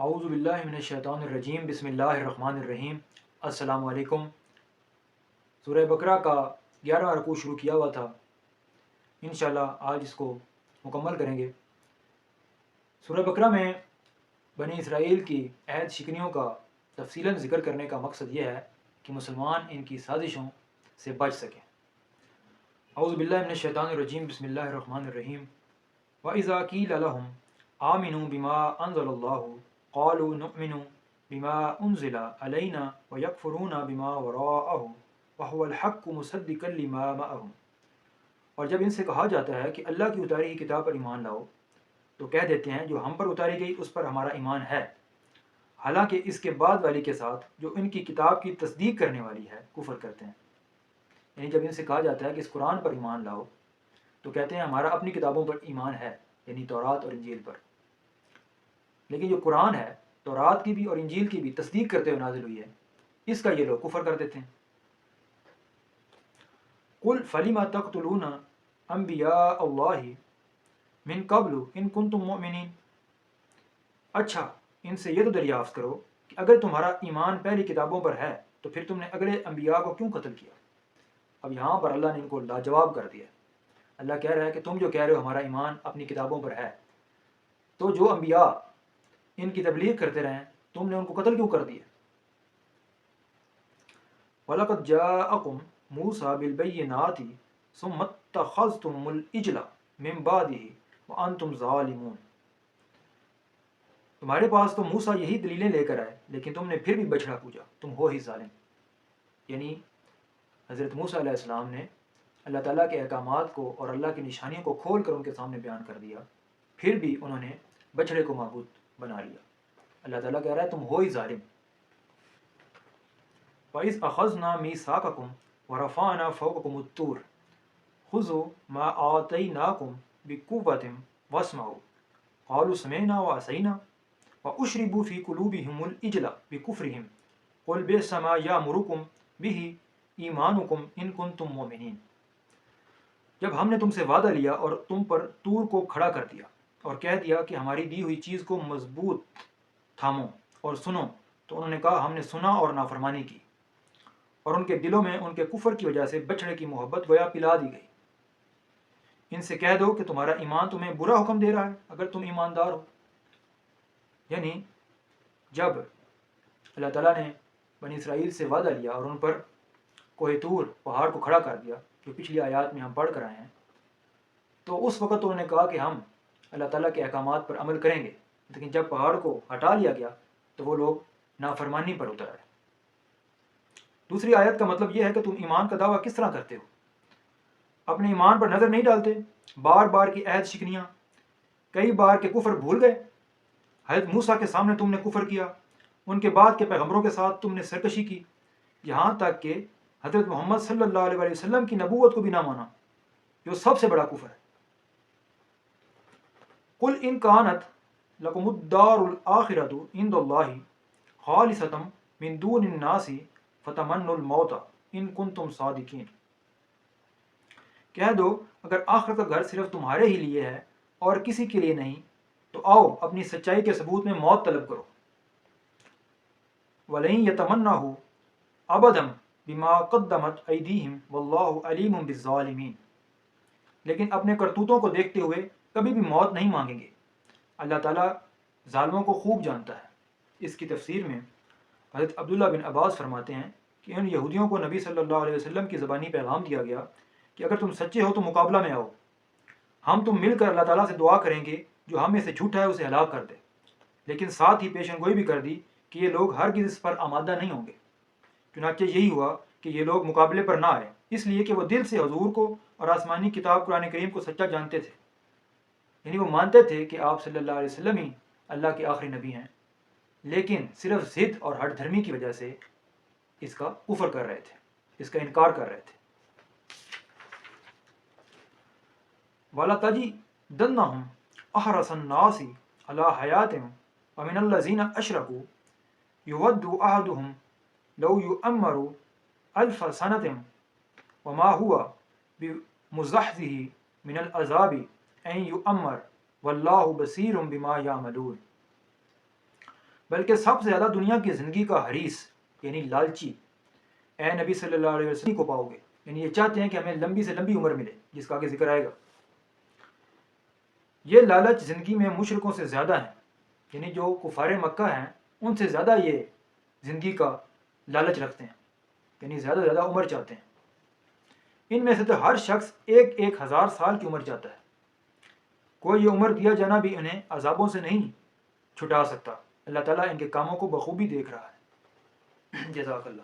اعوذ باللہ من الشیطان الرجیم بسم اللہ الرحمن الرحیم۔ السلام علیکم۔ سورہ بقرہ کا 11واں رکوع شروع کیا ہوا تھا، انشاءاللہ آج اس کو مکمل کریں گے۔ سورہ بقرہ میں بنی اسرائیل کی عہد شکنیوں کا تفصیلاً ذکر کرنے کا مقصد یہ ہے کہ مسلمان ان کی سازشوں سے بچ سکیں۔ اعوذ باللہ من الشیطان الرجیم بسم اللہ الرحمن الرحیم۔ وَإِذَا قِيلَ لَهُمْ آمِنُوا بِمَا أَنزَلَ اللَّهُ قَالُوا نُؤْمِنُ بِمَا أُنزِلَ عَلَيْنَا وَيَكْفُرُونَ بِمَا وَرَاءَهُ وَهُوَ الْحَقُّ مُصَدِّقًا لِمَا مَعَهُمْ۔ اور جب ان سے کہا جاتا ہے کہ اللہ کی اتاری ہوئی کتاب پر ایمان لاؤ تو کہہ دیتے ہیں جو ہم پر اتاری گئی اس پر ہمارا ایمان ہے، حالانکہ اس کے بعد والی کے ساتھ جو ان کی کتاب کی تصدیق کرنے والی ہے کفر کرتے ہیں۔ یعنی جب ان سے کہا جاتا ہے کہ اس قرآن پر ایمان لاؤ تو کہتے ہیں ہمارا اپنی کتابوں پر ایمان ہے، یعنی تورات اور انجیل پر، لیکن جو قرآن ہے تورات کی بھی اور انجیل کی بھی تصدیق کرتے ہوئے نازل ہوئی ہے، اس کا یہ لوگ کفر کر دیتے ہیں۔ قل فلم تقتلون انبیاء اللہ من قبل ان کنتم مؤمنین۔ اچھا ان سے یہ تو دریافت کرو کہ اگر تمہارا ایمان پہلی کتابوں پر ہے تو پھر تم نے اگلے انبیاء کو کیوں قتل کیا؟ اب یہاں پر اللہ نے ان کو لاجواب کر دیا۔ اللہ کہہ رہا ہے کہ تم جو کہہ رہے ہو ہمارا ایمان اپنی کتابوں پر ہے، تو جو انبیاء ان کی تبلیغ کرتے رہے تم نے ان کو قتل کیوں کر دیا؟ وَلَقَدْ جَاءَكُمْ مُوسَىٰ بِالْبَيِّنَاتِ ثُمَّ اتَّخَذْتُمُ الْعِجْلَ مِن بَعْدِهِ وَأَنْتُمْ ظَالِمُونَ۔ تمہارے پاس تو موسیٰ یہی دلیلیں لے کر آئے لیکن تم نے پھر بھی بچڑا پوجا، تم ہو ہی ظالم۔ یعنی حضرت موسیٰ علیہ السلام نے اللہ تعالیٰ کے احکامات کو اور اللہ کی نشانیوں کو کھول کر ان کے سامنے بیان کر دیا، پھر بھی انہوں نے بچڑے کو معبود بنا لیا۔ اللہ تعالیٰ کہہ رہا ہے تم ہو ہی ظالم۔ وَإِذْ أَخَذْنَا مِيثَاقَكُمْ وَرَفَعْنَا فَوْقَكُمُ الطُّورَ خُذُوا مَا آتَيْنَاكُمْ بِقُوَّةٍ وَاسْمَعُوا قَالُوا سَمِعْنَا وَعَصَيْنَا وَأُشْرِبُوا فِي قُلُوبِهِمُ الْعِجْلَ بِكُفْرِهِمْ قُلْ بِئْسَ مَا يَأْمُرُكُمْ بِهِ ایمانکم ان کنتم مومنین۔ جب ہم نے تم سے وعدہ لیا اور تم پر طور کو کھڑا کر دیا اور کہہ دیا کہ ہماری دی ہوئی چیز کو مضبوط تھامو اور سنو، تو انہوں نے کہا ہم نے سنا اور نافرمانی کی، اور ان کے دلوں میں ان کے کفر کی وجہ سے بچڑے کی محبت گویا پلا دی گئی۔ ان سے کہہ دو کہ تمہارا ایمان تمہیں برا حکم دے رہا ہے اگر تم ایماندار ہو۔ یعنی جب اللہ تعالیٰ نے بنی اسرائیل سے وعدہ لیا اور ان پر کوہ طور پہاڑ کو کھڑا کر دیا، جو پچھلی آیات میں ہم پڑھ کر آئے ہیں، تو اس وقت انہوں نے کہا کہ ہم اللہ تعالیٰ کے احکامات پر عمل کریں گے، لیکن جب پہاڑ کو ہٹا لیا گیا تو وہ لوگ نافرمانی پر اتر آئے۔ دوسری آیت کا مطلب یہ ہے کہ تم ایمان کا دعویٰ کس طرح کرتے ہو؟ اپنے ایمان پر نظر نہیں ڈالتے، بار بار کی عہد شکنیاں، کئی بار کے کفر بھول گئے۔ حضرت موسیٰ کے سامنے تم نے کفر کیا، ان کے بعد کے پیغمبروں کے ساتھ تم نے سرکشی کی، یہاں تک کہ حضرت محمد صلی اللہ علیہ وسلم کی نبوت کو بھی نہ مانا، جو سب سے بڑا کفر ہے۔ قل ان کانت لکم الدار الآخرۃ عند اللہ خالصۃ من دون الناس فتمنوا الموت ان کنتم صادقین۔ کہہ دو اگر آخرت کا گھر صرف تمہارے ہی لیے ہے اور کسی کے لیے نہیں تو آؤ اپنی سچائی کے ثبوت میں موت طلب کرو۔ وَلَن يَتَمَنَّهُ أَبَدًا بِمَا قَدَّمَتْ أَيْدِيهِمْ وَاللَّهُ عَلِيمٌ بِالظَّالِمِينَ۔ لیکن اپنے کرتوتوں کو دیکھتے ہوئے کبھی بھی موت نہیں مانگیں گے، اللہ تعالیٰ ظالموں کو خوب جانتا ہے۔ اس کی تفسیر میں حضرت عبداللہ بن عباس فرماتے ہیں کہ ان یہودیوں کو نبی صلی اللہ علیہ وسلم کی زبانی پیغام دیا گیا کہ اگر تم سچے ہو تو مقابلہ میں آؤ، ہم تم مل کر اللہ تعالیٰ سے دعا کریں گے جو ہم میں سے جھوٹا ہے اسے ہلاک کر دے، لیکن ساتھ ہی پیشن گوئی بھی کر دی کہ یہ لوگ ہرگز اس پر آمادہ نہیں ہوں گے۔ چنانچہ یہی ہوا کہ یہ لوگ مقابلے پر نہ آئے، اس لیے کہ وہ دل سے حضور کو اور آسمانی کتاب قرآن کریم کو سچا جانتے تھے۔ یعنی وہ مانتے تھے کہ آپ صلی اللہ علیہ وسلم ہی اللہ کے آخری نبی ہیں، لیکن صرف ضد اور ہٹ دھرمی کی وجہ سے اس کا کفر کر رہے تھے، اس کا انکار کر رہے تھے۔ وَلَتَجِدَنَّهُمْ أَحْرَصَ النَّاسِ عَلَىٰ حَيَاةٍ وَمِنَ الَّذِينَ أَشْرَكُوا يُوَدُّ أَحَدُهُمْ لَوْ يُؤَمَّرُ أَلْفَ سَنَةٍ وَمَا هُوَ بِمُزَحْزِحِهِ مِنَ الْعَذَابِ أَن يُؤَمَّرَ وَاللَّهُ بَصِيرٌ بِمَا يَعْمَلُونَ۔ بلکہ سب سے زیادہ دنیا کی زندگی کا حریص یعنی لالچی اے نبی صلی اللہ علیہ وسلم کو پاؤ گے. یعنی یہ چاہتے ہیں کہ ہمیں لمبی سے لمبی عمر ملے، جس کا آگے ذکر آئے گا. یہ لالچ زندگی میں مشرکوں سے زیادہ ہیں، یعنی جو کفار مکہ ہیں ان سے زیادہ یہ زندگی کا لالچ رکھتے ہیں، یعنی زیادہ سے زیادہ عمر چاہتے ہیں. ان میں سے تو ہر شخص 1,000 سال کی عمر چاہتا ہے. کوئی یہ عمر دیا جانا بھی انہیں عذابوں سے نہیں چھٹا سکتا. اللہ تعالیٰ ان کے کاموں کو بخوبی دیکھ رہا ہے. جزاک اللہ.